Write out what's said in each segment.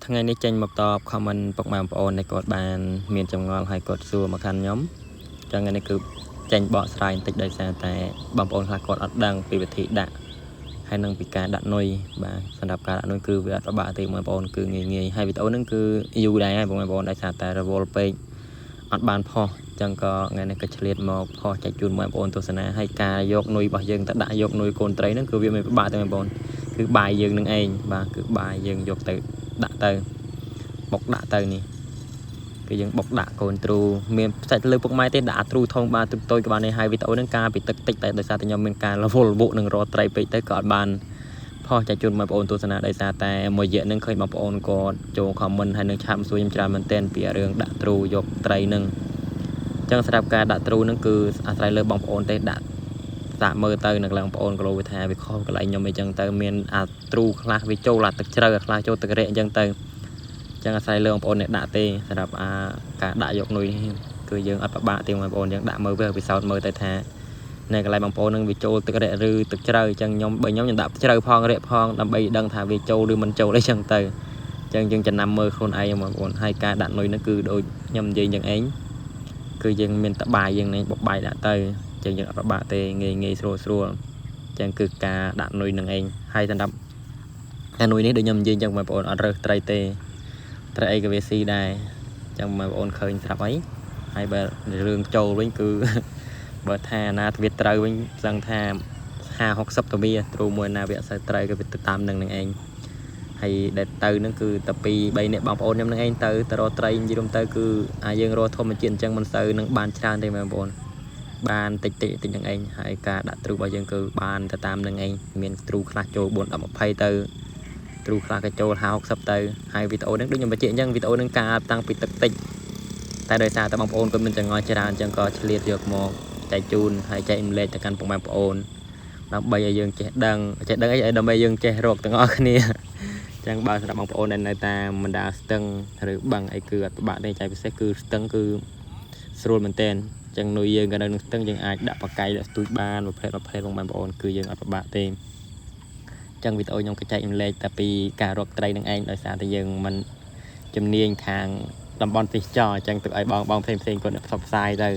ថ្ងៃនេះចេញមកតប comment ពុកម៉ែបងប្អូនដែលគាត់បានមានចម្ងល់ហើយគាត់សួរមកខាងខ្ញុំចឹងថ្ងៃនេះគឺចេញបកស្រាយបន្តិចដោយសារតែបងប្អូនខ្លះគាត់អត់ដឹងពីវិធីដាក់ហើយនឹងពីការដាក់នុយបាទសម្រាប់ការដាក់នុយគឺវាអត់ពិបាកទេបងប្អូនគឺងាយហើយវីដេអូហ្នឹងគឺយូរដែរហើយបងប្អូនដោយសារតែរវល់ពេកអត់បានផុសចឹងក៏ថ្ងៃនេះក៏ឆ្លៀតមកផុសចែកជូនបងប្អូនទស្សនាហើយការយកនុយរបស់យើងទៅដាក់យកនុយកូនត្រីហ្នឹងគឺវាមិនពិបាកទេបងប្អូនគឺបាយយើងនឹងឯងបាទគឺបាយយើងយកទៅដាក់ទៅបុកដាក់ទៅនេះគឺយើងបុកដាក់កូនទ្រូមានផ្សាច់លើពុកម៉ែទេដាក់ទ្រូធំបាទទ្រូតូចក៏បានដែរហើយវីដេអូហ្នឹងការពីទឹកតិចតែដោយសារតែខ្ញុំមានការរវល់វក់នឹងរត់ត្រីពេកទៅក៏អត់បានផុសចែកជូនបងប្អូនទស្សនាដោយសារតែមួយរយៈហ្នឹងឃើញបងប្អូនគាត់ចូល comment ហើយនឹងឆាប់សួរខ្ញុំច្រើនមែនទែនពីរឿងដាក់ទ្រូយកត្រីហ្នឹងអញ្ចឹងសម្រាប់ការដាក់ទ្រូហ្នឹងគឺអាស្រ័យលើបងប្អូនទេដាក់សាកមើលទៅនៅកន្លែងបងប្អូនក៏លោវាថាវាខុសកន្លែងខ្ញុំអីចឹងទៅមានអាទ្រូខ្លះវាចូលអាទឹកជ្រៅខ្លះចូលទឹករែកអញ្ចឹងទៅចឹងអាស្រ័យលើបងប្អូនអ្នកដាក់ទេសម្រាប់ការដាក់យកនុយនេះគឺយើងអត់ពិបាកទេបងប្អូនយើងដាក់មើលវាពិសោធន៍មើលទៅថានៅកន្លែងបងប្អូននឹងវាចូលទឹករែកឬទឹកជ្រៅអញ្ចឹងខ្ញុំដាក់ជ្រៅផងរែកផងដើម្បីដឹងថាវាចូលឬមិនចូលអីចឹងទៅអញ្ចឹងយើងចំណាំមើលខ្លួនឯងបងប្អូនហើយការដាក់នុយនេះគឺដូចខ្ញុំនិយាយយ៉ាងឯងគឺយើងមានតបាយយើងនេះបុកបាយដាក់ទៅអញ្ចឹងយើងអត់ពិបាកទេងាយស្រួលអញ្ចឹងគឺការដាក់នុយនឹងឯងហើយសម្រាប់ការនុយនេះដូចខ្ញុំនិយាយអញ្ចឹងបងប្អូនអត់រើសត្រីទេត្រីអីក៏វាស៊ីដែរអញ្ចឹងបងប្អូនឃើញស្រាប់អីហើយបើរឿងចូលវិញគឺបើថាណាវាត្រូវវិញសឹងថា50-60ទៅវាទ្រូមួយណាវាអត់សូវត្រូវក៏វាទៅតាមនឹងឯងហើយដែលទៅនឹងគឺតែ2-3នាក់បងប្អូនខ្ញុំនឹងឯងទៅរកត្រីនិយាយរួមទៅគឺយើងរកធម្មជាតិអញ្ចឹងមិនសូវនឹងបានច្រើនទេបងប្អូនបានតិចនឹងឯងហើយការដាក់ទ្រូរបស់យើងគឺបានទៅតាមនឹងឯងមានទ្រូខ្លះចូល4-10-20ទៅទ្រូខ្លះក៏ចូល50-60ទៅហើយវីដេអូហ្នឹងដូចខ្ញុំបញ្ជាក់អញ្ចឹងវីដេអូហ្នឹងការតាំងពីទឹកតិចតែដោយសារតែបងប្អូនគាត់មានចង្អុលច្រើនអញ្ចឹងក៏ឆ្លៀតយកមកចែកជូនហើយចែកម្លែកទៅកាន់ពុកម៉ែបងប្អូនដើម្បីឲ្យយើងចេះដឹងអីដើម្បីយើងចេះរកទាំងអស់គ្នាអញ្ចឹងបើសម្រាប់បងប្អូនដែលនៅតាមបណ្ដាស្ទឹងឬបឹងអីគឺអត់ពិបាកទេចែកពិសេសគឺស្ទឹងគឺស្រួលមែនតើអញ្ចឹងនុយយើងក៏នៅនឹងស្ទឹងយើងអាចដាក់បកាយដាក់ស្ទូចបានប្រភេទបងប្អូនគឺយើងអត់ពិបាកទេចឹងវីដេអូខ្ញុំក៏ចែកម្លែកតែពីការរកត្រីនឹងឯងដោយសារតែយើងមិនជំនាញខាងតំបន់ទេសចរអញ្ចឹងទឹកឲ្យបងផ្សេងគាត់ផ្សព្វផ្សាយទៅ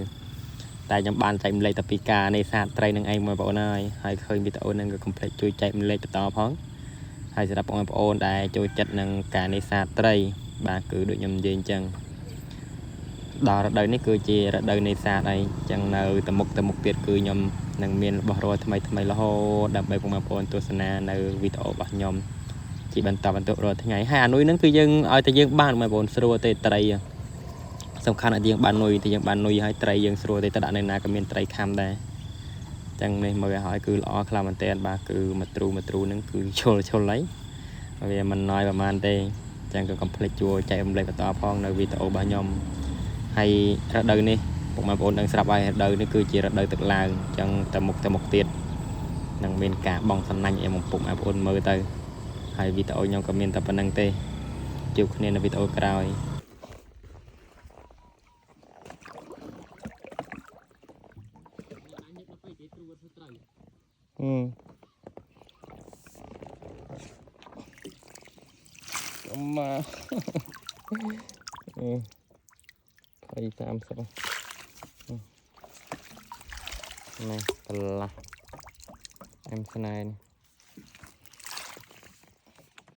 តែខ្ញុំបានចែកម្លែកតែពីការនេសាទត្រីនឹងឯងបងប្អូនហើយឃើញវីដេអូហ្នឹងក៏កុំភ្លេចជួយចែកម្លែកបន្តផងហើយសម្រាប់បងប្អូនដែលចូលចិត្តនឹងការនេសាទត្រីបាទគឺដូចខ្ញុំនិយាយអញ្ចឹងដល់រដូវនេះគឺជារដូវនេសាទអីអញ្ចឹងនៅទៅមុខទៀតគឺខ្ញុំនឹងមានរបស់រយថ្មីរហូតដើម្បីបងប្អូនទស្សនានៅវីដេអូរបស់ខ្ញុំជាបន្តរាល់ថ្ងៃហើយអានុយហ្នឹងគឺយើងឲ្យតែយើងបានបងប្អូនស្រួលទេត្រីសំខាន់ឲ្យយើងបាននុយហើយត្រីយើងស្រួលទេទៅដាក់នៅណាក៏មានត្រីខាំដែរអញ្ចឹងនេះមើលឲ្យគឺល្អខ្លាំងមែនតើបាទគឺមួយទ្រូហ្នឹងគឺឈុលហើយវាមិនណយប្រហែលទេអញ្ចឹងក៏កុំភ្លេចជួយចែករំលែកបន្តផងនៅវីដេអូរបស់ខ្ញុំហើយរដូវនេះបងប្អូនដឹងស្រាប់ហើយរដូវនេះគឺជារដូវទឹកឡើងអញ្ចឹងទៅមុខទៀតនឹងមានការបងសំណាញ់ឲ្យបងប្អូនមើលទៅហើយវីដេអូខ្ញុំក៏មានតែប៉ុណ្្នឹងទេជួបគ្នានៅវីដេអូក្រោយមក20-30នេះកន្លះemស្នែនេះ